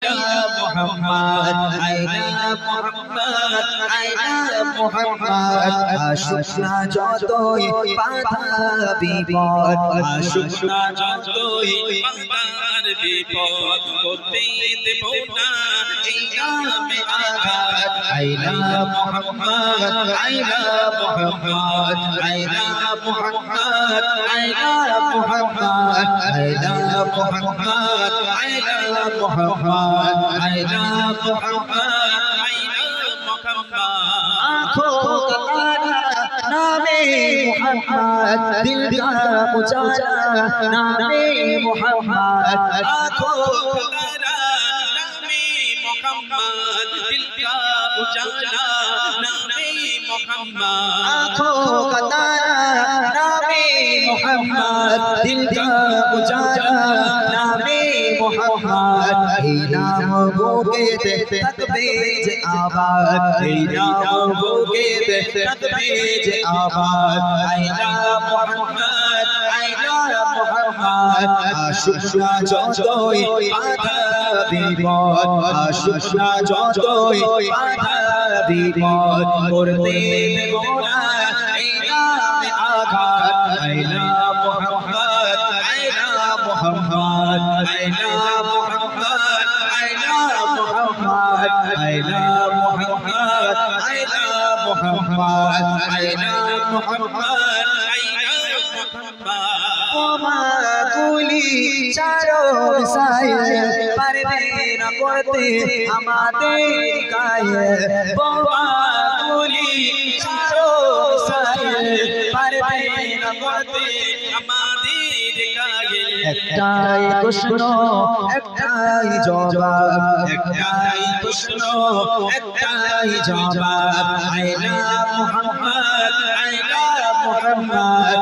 মোহাম্মদ আইনা মোহাম্মদ আইনা মোহাম্মদ আসুক না যতই বাধা বিপদ আসুক না যতই বাধার বিপদ করতে দেব না এই নামে আঘাত আইনা মোহাম্মদ আইনা মোহাম্মদ আইনা মোহাম্মদ আইনা মোহাম্মদ আইনা মোহাম্মদ আইনা মোহাম্মদ আইনা মোহাম্মদ আইনা মোহাম্মদ आँखों का तारा नामे मोहम्मद दिल का उजाला नामे मोहम्मद आँखों का तारा नामे मोहम्मद दिल का उजाला नामे मोहम्मद आँखों का तारा नामे मोहम्मद दिल का उजाला नामे मोहम्मद हे नाम भोगे तकबीर आबाद हे नाम भोगे तकबीर आबाद आइना मोहम्मद आइना मोहम्मद आशुक ना যতই বাধা বিপদ আশুক না যতই বাধা বিপদ করতে দেব না এই নামে আঘাত আইনা মোহাম্মদ আইনা মোহাম্মদ আইনা মোহাম্মদ আইনা মোহাম্মদ আইনা মোহাম্মদ আইনা মোহাম্মদ আইনা মোহাম্মদ আইনা মোহাম্মদ গুলি চারো মিসাইল পারবে না করতে আমাদের গায়ে বোমা গুলি চারো মিসাইল পারবে না করতে আমাদের গায়ে একটাই প্রশ্ন একটাই জবাব একটাই প্রশ্ন একটাই জবাব আইনা মোহাম্মদ আইনা মোহাম্মদ